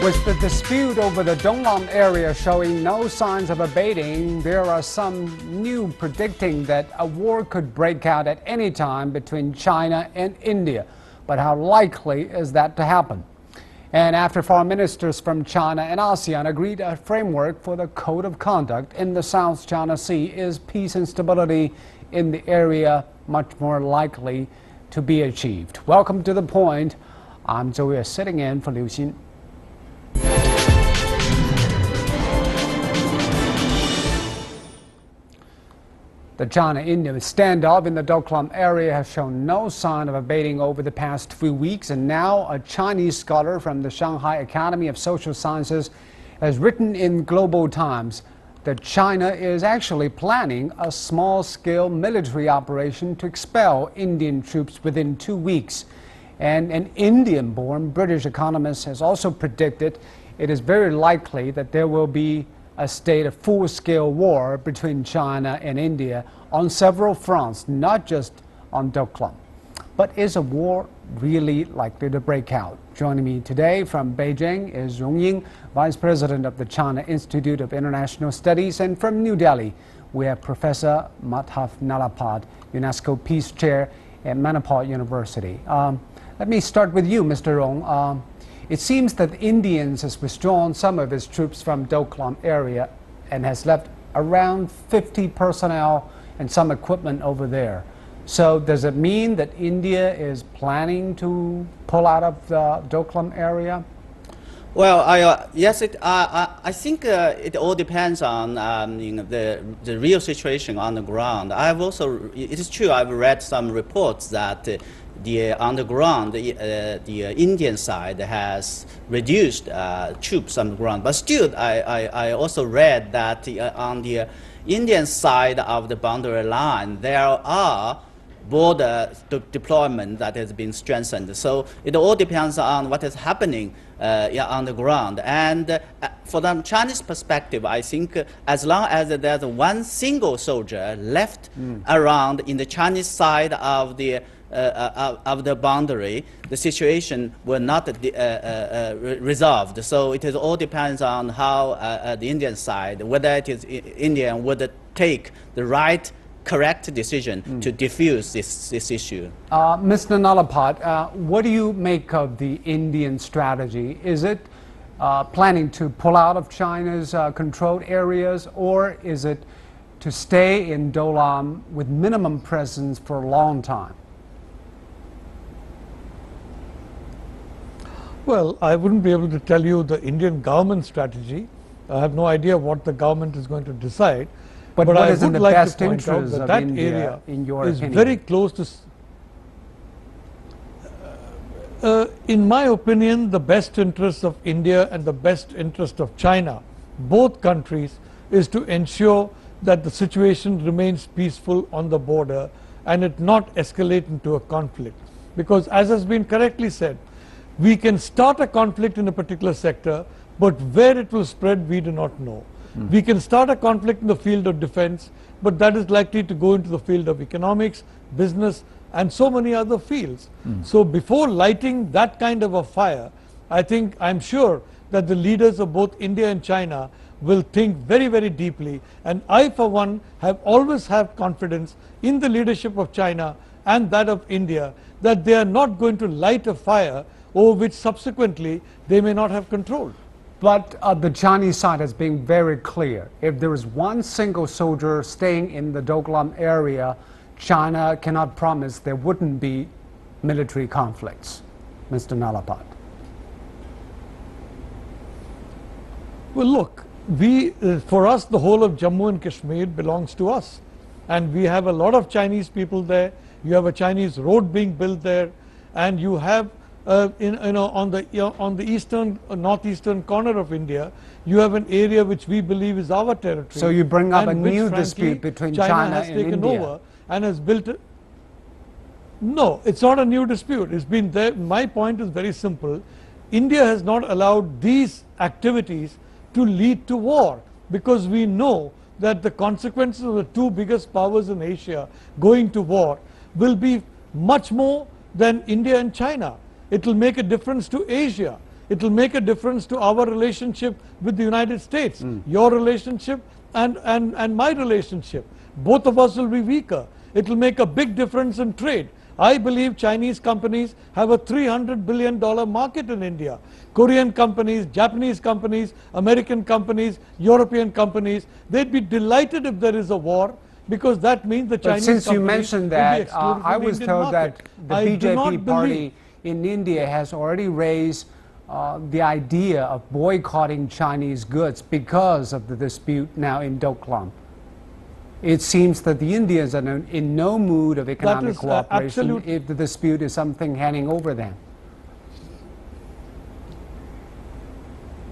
With the dispute over the Doklam area showing no signs of abating, there are some new predicting that a war could break out at any time between China and India. But how likely is that to happen? And after foreign ministers from China and ASEAN agreed a framework for the code of conduct in the South China Sea, is peace and stability in the area much more likely to be achieved? Welcome to The Point. I'm Zhou Yue, sitting in for Liu Xin. The China-India standoff in the Doklam area has shown no sign of abating over the past few weeks, and now a Chinese scholar from the Shanghai Academy of Social Sciences has written in Global Times that China is actually planning a small-scale military operation to expel Indian troops within 2 weeks. And an Indian-born British economist has also predicted it is very likely that there will be a state of full-scale war between China and India on several fronts, not just on Doklam. But is a war really likely to break out? Joining me today from Beijing is Rongying, Vice President of the China Institute of International Studies, and from New Delhi we have Professor Madhav Nalapad, UNESCO Peace Chair at Manipal University. Let me start with you, Mr. Rong. It seems that India has withdrawn some of its troops from Doklam area and has left around 50 personnel and some equipment over there. So does it mean that India is planning to pull out of the Doklam area? Well, yes, I think it all depends on the real situation on the ground. It is true, I've read some reports that on the ground, the Indian side has reduced troops on the ground. But still, I also read that on the Indian side of the boundary line, there are border deployment that has been strengthened. So it all depends on what is happening on the ground. And for the Chinese perspective, I think as long as there's one single soldier left around in the Chinese side of the boundary, the situation will not resolved. So it all depends on how the Indian side, whether it is Indian, would take the right, correct decision to defuse this issue. Mr. Nalapad, what do you make of the Indian strategy? Is it planning to pull out of China's controlled areas, or is it to stay in Doklam with minimum presence for a long time? Well, I wouldn't be able to tell you the Indian government strategy. I have no idea what the government is going to decide. But what is in the best interest of that India, area in your is opinion? very close to. In my opinion, the best interest of India and the best interest of China, both countries, is to ensure that the situation remains peaceful on the border and it not escalate into a conflict. Because as has been correctly said, we can start a conflict in a particular sector, but where it will spread, we do not know. We can start a conflict in the field of defense, but that is likely to go into the field of economics, business, and so many other fields. So before lighting that kind of a fire, I'm sure that the leaders of both India and China will think very, very deeply. And I, for one, have always have confidence in the leadership of China and that of India, that they are not going to light a fire over which subsequently they may not have control. But the Chinese side has been very clear. If there is one single soldier staying in the Doklam area, China cannot promise there wouldn't be military conflicts. Mr. Nalapad. Well, look, for us, the whole of Jammu and Kashmir belongs to us. And we have a lot of Chinese people there. You have a Chinese road being built there. And you have on the eastern, northeastern corner of India, you have an area which we believe is our territory. So you bring up a new frankly, dispute between China has and taken India. over and has built it. No, it's not a new dispute. It's been there. My point is very simple. India has not allowed these activities to lead to war, because we know that the consequences of the two biggest powers in Asia going to war will be much more than India and China. It will make a difference to Asia. It will make a difference to our relationship with the United States, your relationship and my relationship. Both of us will be weaker. It will make a big difference in trade. I believe Chinese companies have a $300 billion market in India. Korean companies, Japanese companies, American companies, European companies, they'd be delighted if there is a war, because that means the Chinese since you companies mentioned will be that, excluded from I the was Indian told market. that the I do not BJP party believe- in India has already raised the idea of boycotting Chinese goods because of the dispute now in Doklam. It seems that the Indians are in no mood of economic is, cooperation if the dispute is something hanging over them.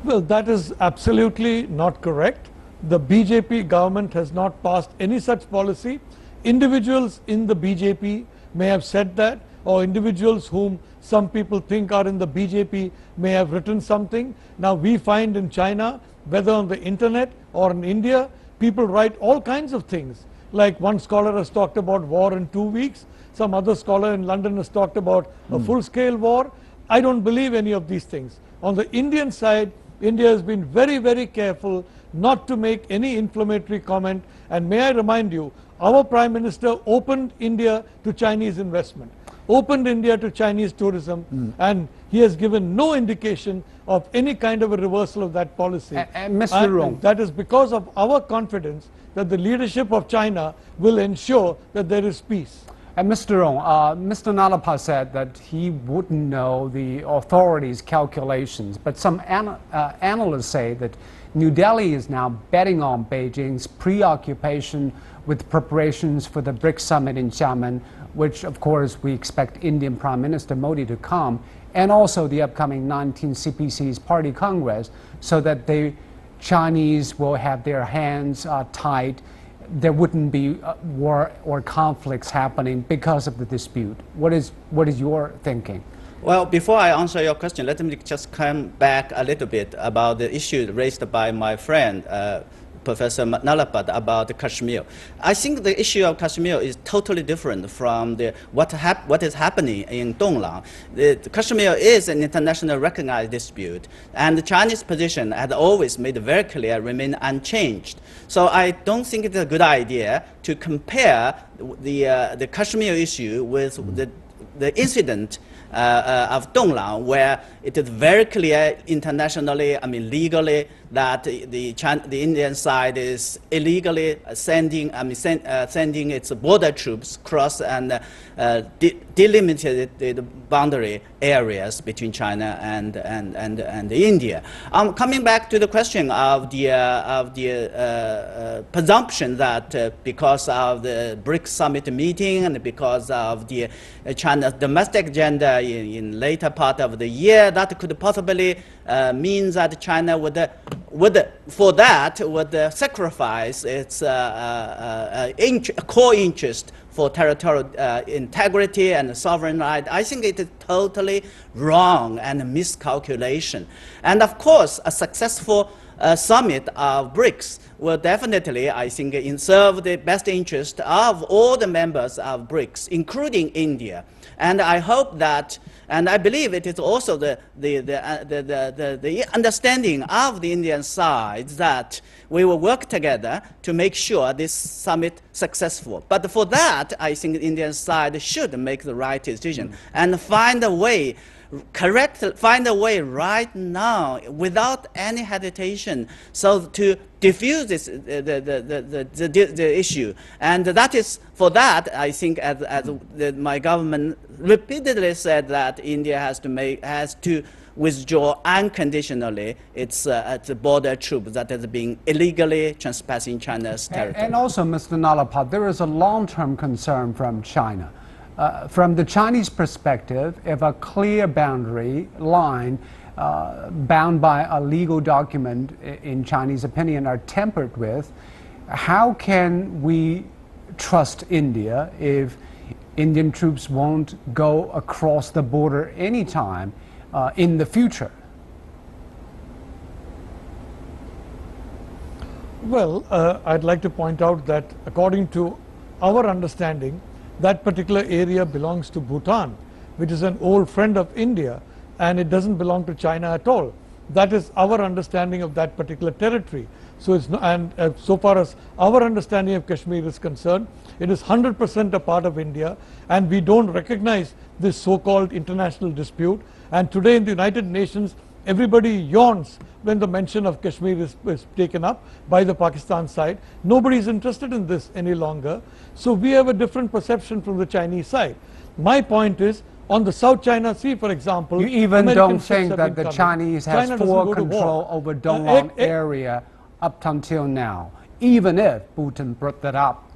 Well, that is absolutely not correct. The BJP government has not passed any such policy. Individuals in the BJP may have said that, or individuals whom some people think are in the BJP may have written something. Now we find in China, whether on the internet or in India, people write all kinds of things. Like one scholar has talked about war in 2 weeks. Some other scholar in London has talked about a full-scale war. I don't believe any of these things. On the Indian side, India has been very, very careful not to make any inflammatory comment. And may I remind you, our Prime Minister opened India to Chinese investment, opened India to Chinese tourism, and he has given no indication of any kind of a reversal of that policy. And Mr. Rong, that is because of our confidence that the leadership of China will ensure that there is peace. And Mr. Rong, Mr. Nalapa said that he wouldn't know the authorities' calculations, but some analysts say that New Delhi is now betting on Beijing's preoccupation with preparations for the BRICS summit in Xiamen, which of course we expect Indian Prime Minister Modi to come, and also the upcoming 19 CPC's Party Congress, so that the Chinese will have their hands tied. There wouldn't be war or conflicts happening because of the dispute. What is your thinking? Well, before I answer your question, let me just come back a little bit about the issue raised by my friend, Professor Nalapat, about Kashmir. I think the issue of Kashmir is totally different from what is happening in Doklam. Kashmir is an internationally recognized dispute, and the Chinese position has always made it very clear, remain unchanged. So I don't think it's a good idea to compare the Kashmir issue with the incident of Doklam, where it is very clear internationally, I mean legally, that the Indian side is illegally sending its border troops across and delimited the boundary areas between China and India. Coming back to the question of the presumption that because of the BRICS summit meeting and because of the China's domestic agenda in later part of the year, that could possibly mean that China would sacrifice its core interest for territorial integrity and sovereign right. I think it is totally wrong and a miscalculation. And of course, a successful summit of BRICS will definitely, I think, serve the best interest of all the members of BRICS, including India. And I hope that, and I believe it is also the understanding of the Indian side that we will work together to make sure this summit successful. But for that, I think the Indian side should make the right decision and find a way, find a way right now without any hesitation, so to diffuse this, the issue. And that is, for that, I think, as my government repeatedly said, that India has to withdraw unconditionally its border troops that has been illegally trespassing China's territory. And also, Mr. Nalapat, there is a long-term concern from China. From the Chinese perspective, if a clear boundary line bound by a legal document, in Chinese opinion, are tampered with, how can we trust India if Indian troops won't go across the border anytime in the future? Well, I'd like to point out that according to our understanding, that particular area belongs to Bhutan, which is an old friend of India, and it doesn't belong to China at all. That is our understanding of that particular territory. So it's not, and so far as our understanding of Kashmir is concerned, it is 100% a part of India, and we don't recognize this so-called international dispute. And today in the United Nations, everybody yawns when the mention of Kashmir is taken up by the Pakistan side. Nobody is interested in this any longer. So we have a different perception from the Chinese side. My point is, on the South China Sea, for example, you even American don't ships think have that been the coming. Chinese has China doesn't full go to control war. over Doklam area up until now, even if Putin brought that up?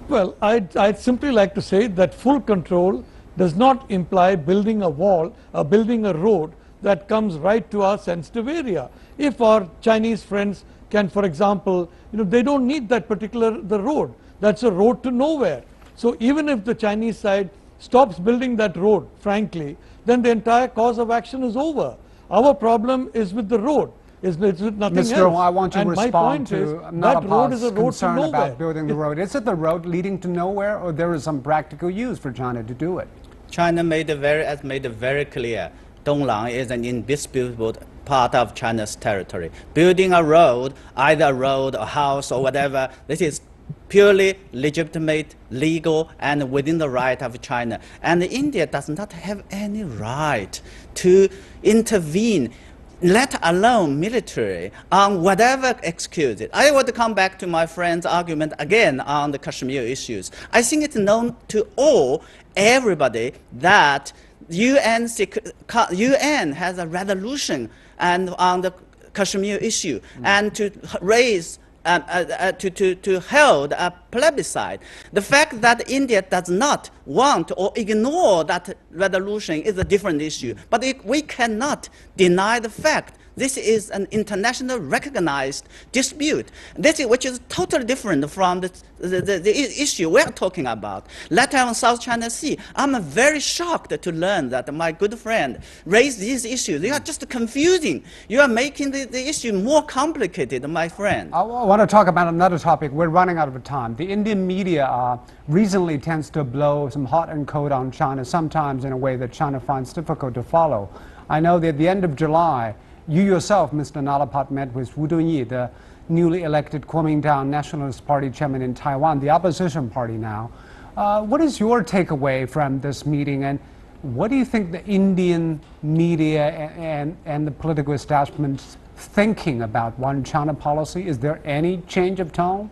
Well, I'd simply like to say that full control does not imply building a wall or building a road that comes right to our sensitive area. If our Chinese friends can, for example, they don't need that the road. That's a road to nowhere. So even if the Chinese side stops building that road, frankly, then the entire cause of action is over. Our problem is with the road. It's with nothing else. Mr. I want to and respond to that road is a road concern to nowhere. about building the road. Is it the road leading to nowhere, or there is some practical use for China to do it? China has made it very clear, Doklam is an indisputable part of China's territory. Building a road, either a road, a house, or whatever, this is purely legitimate, legal, and within the right of China. And India does not have any right to intervene, let alone military, on whatever excuse it. I want to come back to my friend's argument again on the Kashmir issues. I think it's known to everybody that UN has a resolution on the Kashmir issue, and to raise to hold a plebiscite. The fact that India does not want or ignore that resolution is a different issue. But we cannot deny the fact this is an international recognized dispute, which is totally different from the issue we're talking about. Let alone South China Sea. I'm very shocked to learn that my good friend raised these issues. You are just confusing. You are making the issue more complicated, my friend. I want to talk about another topic. We're running out of time. The Indian media recently tends to blow some hot and cold on China, sometimes in a way that China finds difficult to follow. I know that at the end of July, you yourself, Mr. Nalapat, met with Wu Dunyi, the newly elected Kuomintang Nationalist Party chairman in Taiwan, the opposition party now. What is your takeaway from this meeting, and what do you think the Indian media and the political establishment's thinking about one China policy? Is there any change of tone?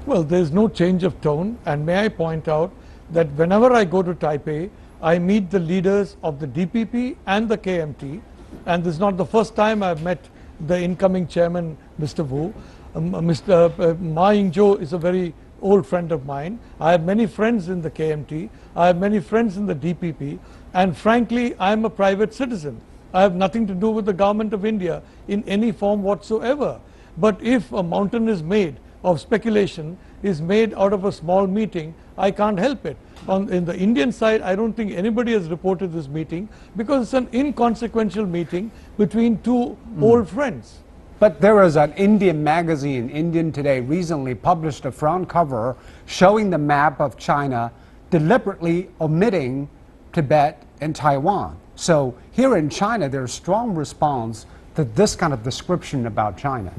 Well, there's no change of tone, and may I point out that whenever I go to Taipei, I meet the leaders of the DPP and the KMT, and this is not the first time I've met the incoming chairman, Mr. Wu. Mr. Ma Ying-jeou is a very old friend of mine. I have many friends in the KMT. I have many friends in the DPP, and frankly, I'm a private citizen. I have nothing to do with the government of India in any form whatsoever. But if a mountain is made of speculation, is made out of a small meeting, I can't help it. In the Indian side, I don't think anybody has reported this meeting because it's an inconsequential meeting between two old friends. But there was an Indian magazine, Indian Today, recently published a front cover showing the map of China deliberately omitting Tibet and Taiwan. So here in China, there's strong response to this kind of description about China.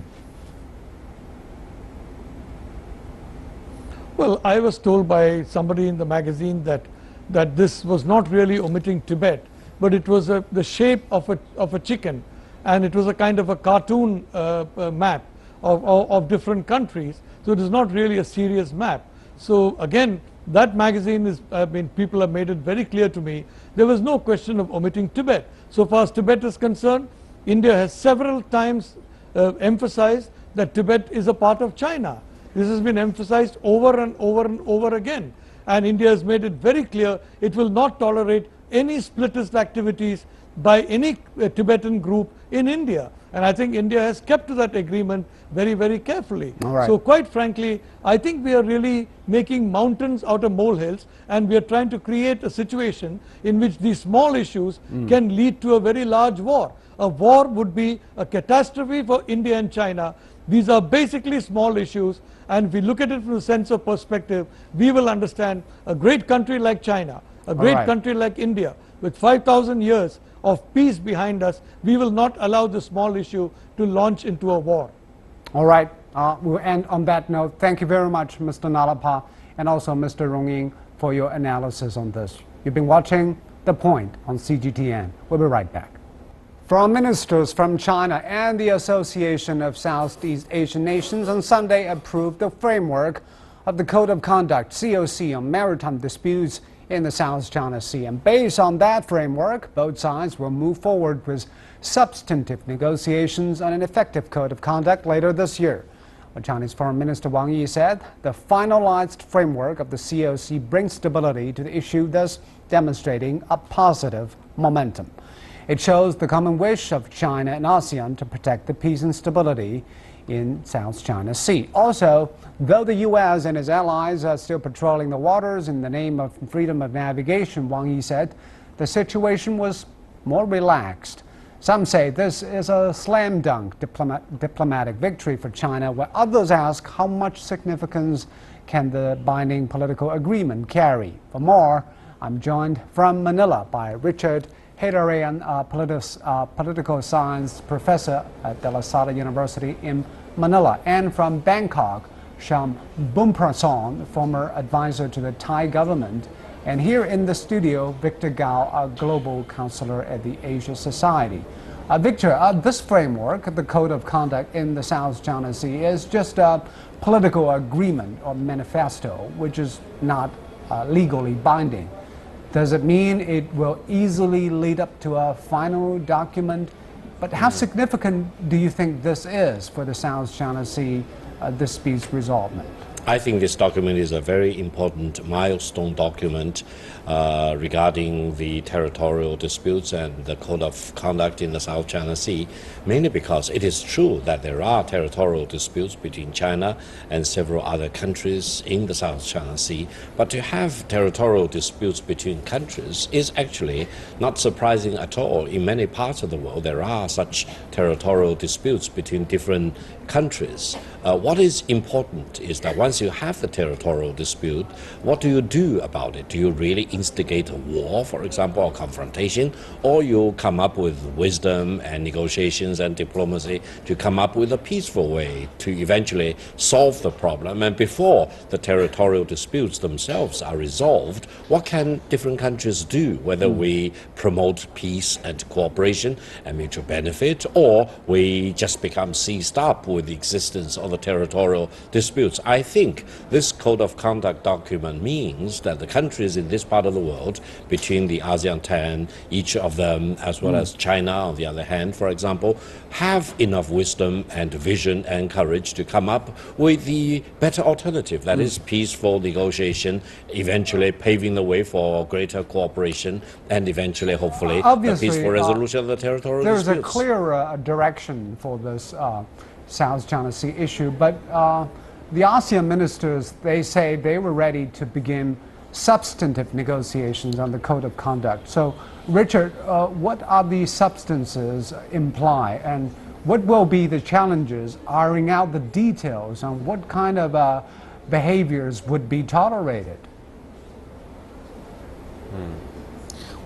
Well, I was told by somebody in the magazine that this was not really omitting Tibet, but it was the shape of a chicken, and it was a kind of a cartoon map of different countries. So it is not really a serious map. So again, that magazine is, people have made it very clear to me, there was no question of omitting Tibet. So far as Tibet is concerned, India has several times emphasized that Tibet is a part of China. This has been emphasized over and over and over again. And India has made it very clear it will not tolerate any splittist activities by any Tibetan group in India. And I think India has kept to that agreement very, very carefully. Right. So quite frankly, I think we are really making mountains out of molehills, and we are trying to create a situation in which these small issues can lead to a very large war. A war would be a catastrophe for India and China, These are basically small issues, and if we look at it from the sense of perspective, we will understand a great country like China, a great country like India, with 5,000 years of peace behind us, we will not allow the small issue to launch into a war. All right, we'll end on that note. Thank you very much, Mr. Nalapa, and also Mr. Rong Ying, for your analysis on this. You've been watching The Point on CGTN. We'll be right back. Foreign ministers from China and the Association of Southeast Asian Nations on Sunday approved the framework of the Code of Conduct, COC, on maritime disputes in the South China Sea. And based on that framework, both sides will move forward with substantive negotiations on an effective code of conduct later this year. Chinese Foreign Minister Wang Yi said the finalized framework of the COC brings stability to the issue, thus demonstrating a positive momentum. It shows the common wish of China and ASEAN to protect the peace and stability in South China Sea. Also, though the U.S. and its allies are still patrolling the waters in the name of freedom of navigation, Wang Yi said the situation was more relaxed. Some say this is a slam dunk diplomatic victory for China, while others ask how much significance can the binding political agreement carry. For more, I'm joined from Manila by Richard Hadarian, political science professor at De La Salle University in Manila, and from Bangkok, Sham Bumprason, former advisor to the Thai government, and here in the studio, Victor Gao, a global counselor at the Asia Society. Victor, this framework, the Code of Conduct in the South China Sea, is just a political agreement or manifesto, which is not legally binding. Does it mean it will easily lead up to a final document? But how significant do you think this is for the South China Sea disputes resolvement? I think this document is a very important milestone document regarding the territorial disputes and the code of conduct in the South China Sea, mainly because it is true that there are territorial disputes between China and several other countries in the South China Sea. But to have territorial disputes between countries is actually not surprising at all. In many parts of the world, there are such territorial disputes between different countries. What is important is that once you have the territorial dispute, what do you do about it? Do you really instigate a war, for example, or confrontation, or you come up with wisdom and negotiations and diplomacy to come up with a peaceful way to eventually solve the problem? And before the territorial disputes themselves are resolved, what can different countries do, whether we promote peace and cooperation and mutual benefit, or we just become seized up with the existence of the territorial disputes? I think this code of conduct document means that the countries in this part of the world, between the ASEAN 10, each of them, as well as China on the other hand, for example, have enough wisdom and vision and courage to come up with the better alternative, that is peaceful negotiation, eventually paving the way for greater cooperation and eventually, hopefully, the peaceful resolution of the territorial disputes. There's a clear direction for this South China Sea issue, but the ASEAN ministers, they say they were ready to begin substantive negotiations on the Code of Conduct. So, Richard, what are these substances imply, and what will be the challenges ironing out the details on what kind of behaviors would be tolerated?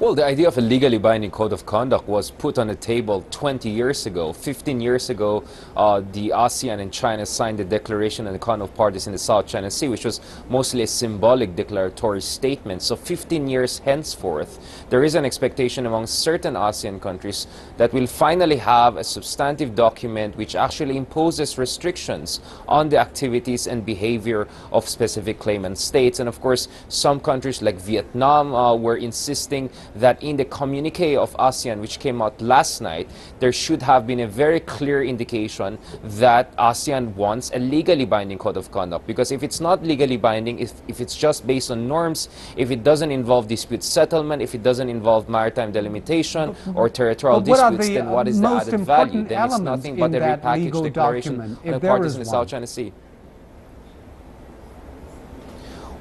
Well, the idea of a legally binding code of conduct was put on the table 20 years ago. 15 years ago, the ASEAN and China signed the Declaration on the Conduct of Parties in the South China Sea, which was mostly a symbolic declaratory statement. So 15 years henceforth, there is an expectation among certain ASEAN countries that we'll finally have a substantive document which actually imposes restrictions on the activities and behavior of specific claimant states. And of course, some countries like Vietnam were insisting that in the communique of ASEAN, which came out last night, there should have been a very clear indication that ASEAN wants a legally binding code of conduct. Because if it's not legally binding, if it's just based on norms, if it doesn't involve dispute settlement, if it doesn't involve maritime delimitation or territorial disputes, then what is the added value? Then it's nothing but a repackaged declaration on the parties in the South China Sea.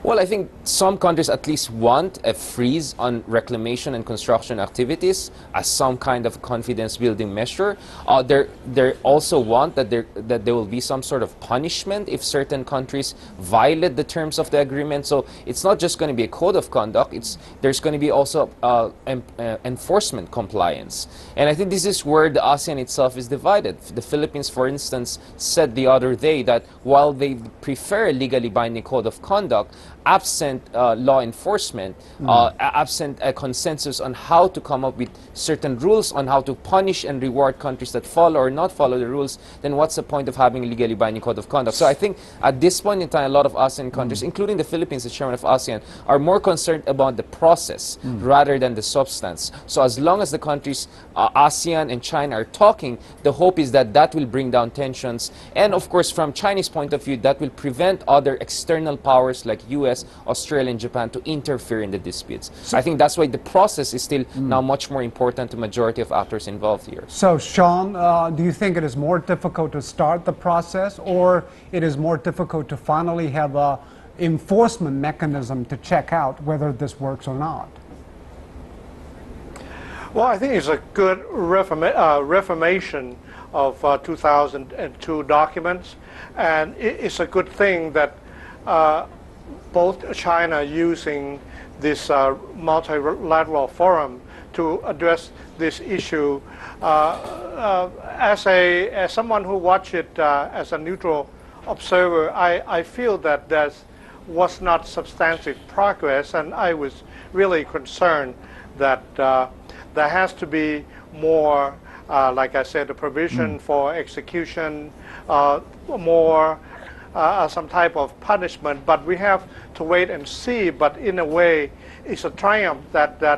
Well, I think some countries at least want a freeze on reclamation and construction activities as some kind of confidence-building measure. They also want that there will be some sort of punishment if certain countries violate the terms of the agreement. So it's not just going to be a code of conduct. There's going to be also enforcement compliance. And I think this is where the ASEAN itself is divided. The Philippines, for instance, said the other day that while they prefer a legally binding code of conduct, absent law enforcement, absent a consensus on how to come up with certain rules on how to punish and reward countries that follow or not follow the rules, then what's the point of having a legally binding code of conduct? So I think at this point in time, a lot of ASEAN countries, including the Philippines, the chairman of ASEAN, are more concerned about the process rather than the substance. So as long as the countries, ASEAN and China, are talking, the hope is that that will bring down tensions. And of course, from Chinese point of view, that will prevent other external powers like US, Australia and Japan to interfere in the disputes. So I think that's why the process is still now much more important to majority of actors involved here. So Sean, do you think it is more difficult to start the process, or it is more difficult to finally have a enforcement mechanism to check out whether this works or not? Well, I think it's a good reformation of 2002 documents, and it's a good thing that both China using this multilateral forum to address this issue. As someone who watched it as a neutral observer, I feel that there was not substantive progress, and I was really concerned that there has to be more, like I said, a provision for execution, more some type of punishment, but we have to wait and see. But in a way, it's a triumph that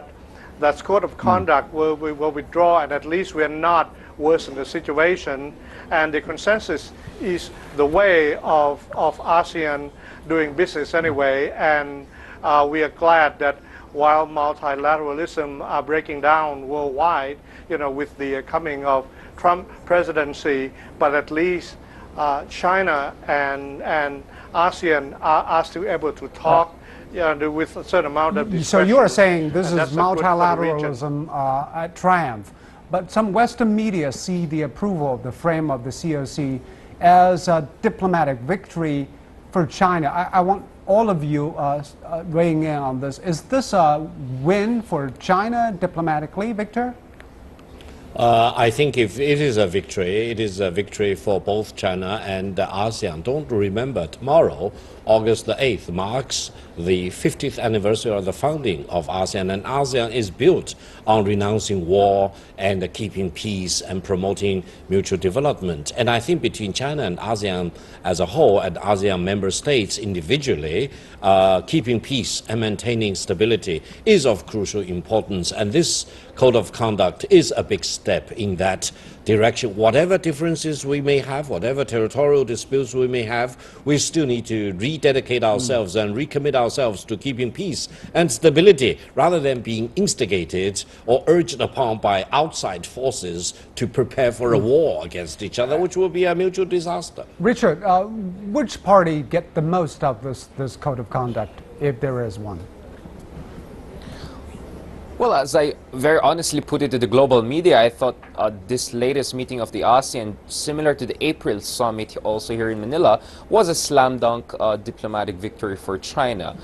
code of conduct will withdraw, and at least we're not worsening the situation. And the consensus is the way of ASEAN doing business anyway. And we are glad that while multilateralism are breaking down worldwide, with the coming of Trump presidency, but at least China and ASEAN are still able to talk with a certain amount of discretion. So you are saying this is multilateralism at triumph, but some Western media see the approval of the frame of the COC as a diplomatic victory for China. I want all of you weighing in on this. Is this a win for China diplomatically, Victor? I think if it is a victory, it is a victory for both China and ASEAN. Don't remember, tomorrow, August the 8th, marks the 50th anniversary of the founding of ASEAN, and ASEAN is built on renouncing war and keeping peace and promoting mutual development. And I think between China and ASEAN as a whole, and ASEAN member states individually, keeping peace and maintaining stability is of crucial importance. And this code of conduct is a big step in that direction. Whatever differences we may have, whatever territorial disputes we may have, we still need to rededicate ourselves and recommit ourselves to keeping peace and stability, rather than being instigated or urged upon by outside forces to prepare for a war against each other, which will be a mutual disaster. Richard, which party get the most of this code of conduct, if there is one? Well, as I very honestly put it to the global media, I thought this latest meeting of the ASEAN, similar to the April summit also here in Manila, was a slam dunk diplomatic victory for China.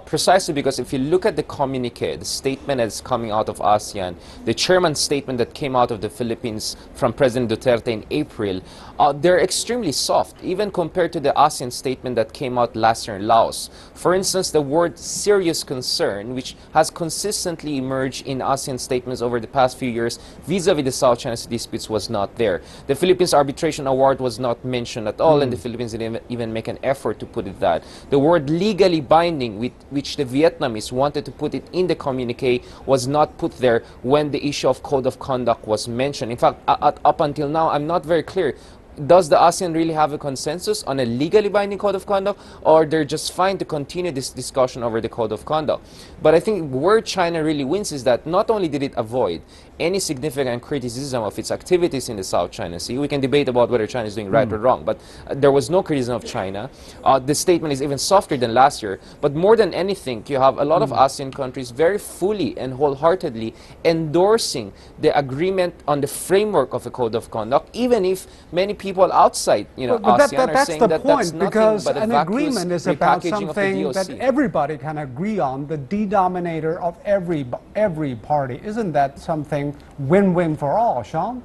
Precisely because if you look at the communique, the statement that's coming out of ASEAN, the chairman's statement that came out of the Philippines from President Duterte in April, they're extremely soft, even compared to the ASEAN statement that came out last year in Laos. For instance, the word serious concern, which has consistently emerged in ASEAN statements over the past few years vis-a-vis the South China Sea disputes, was not there. The Philippines Arbitration Award was not mentioned at all, and the Philippines didn't even make an effort to put it that. The word legally binding, which the Vietnamese wanted to put it in the communique, was not put there when the issue of code of conduct was mentioned. In fact, up until now, I'm not very clear. does the ASEAN really have a consensus on a legally binding code of conduct, or they're just fine to continue this discussion over the code of conduct? But I think where China really wins is that not only did it avoid any significant criticism of its activities in the South China Sea. We can debate about whether China is doing right or wrong, but there was no criticism of China. The statement is even softer than last year. But more than anything, you have a lot of ASEAN countries very fully and wholeheartedly endorsing the agreement on the framework of a code of conduct, even if many people outside, ASEAN are saying that that's nothing because but a an agreement is about repackaging of the something DOC. that everybody can agree on, the denominator of every party. Isn't that something win-win for all, Sean?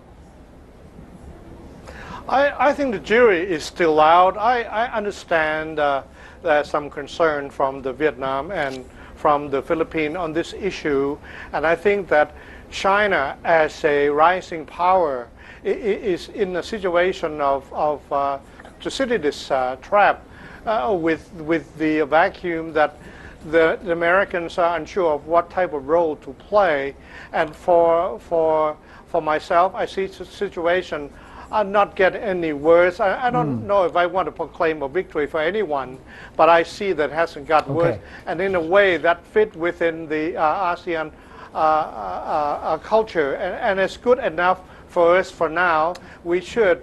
I think the jury is still out. I understand there's some concern from the Vietnam and from the Philippines on this issue, and I think that China, as a rising power, is in a situation of to sit in this trap with the vacuum that the Americans are unsure of what type of role to play. And for myself, I see the situation not get any worse. I don't know if I want to proclaim a victory for anyone, but I see that it hasn't got worse. And in a way that fit within the ASEAN culture, and it's good enough for us for now. We should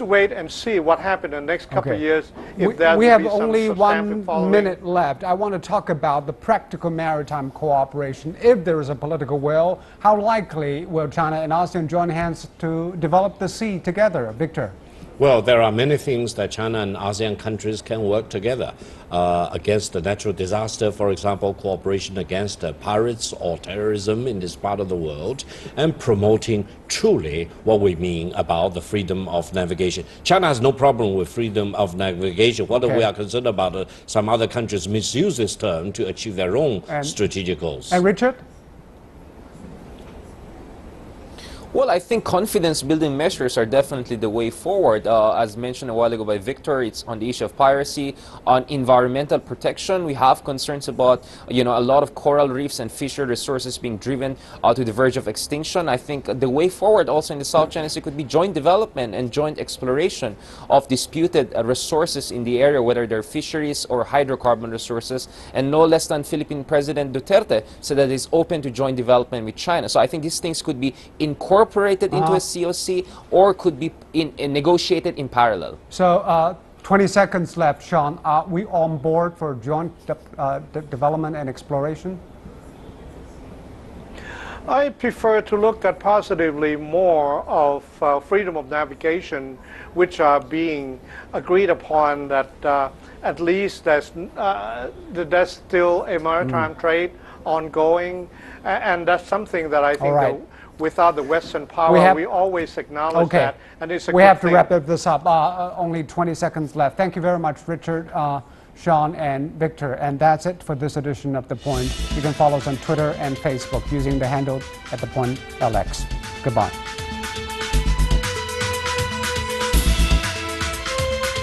wait and see what happens in the next couple of years. We have only 1 minute left. I want to talk about the practical maritime cooperation. If there is a political will, how likely will China and ASEAN join hands to develop the sea together? Victor? Well, there are many things that China and ASEAN countries can work together against the natural disaster, for example, cooperation against pirates or terrorism in this part of the world, and promoting truly what we mean about the freedom of navigation. China has no problem with freedom of navigation. What we are concerned about, some other countries misuse this term to achieve their own strategic goals. And Richard? Well, I think confidence-building measures are definitely the way forward. As mentioned a while ago by Victor, it's on the issue of piracy, on environmental protection. We have concerns about, a lot of coral reefs and fishery resources being driven to the verge of extinction. I think the way forward also in the South China Sea could be joint development and joint exploration of disputed resources in the area, whether they're fisheries or hydrocarbon resources. And no less than Philippine President Duterte said that he's open to joint development with China. So I think these things could be incorporated into a COC or could be negotiated in parallel. So 20 seconds left, Sean. Are we on board for joint development and exploration? I prefer to look at positively more of freedom of navigation, which are being agreed upon, that at least there's still a maritime trade ongoing, and that's something that I think that without the Western power, we always acknowledge that, and it's a we have to wrap this up. Only 20 seconds left. Thank you very much, Richard, Sean, and Victor. And that's it for this edition of The Point. You can follow us on Twitter and Facebook using the handle @ThePointLX. Goodbye.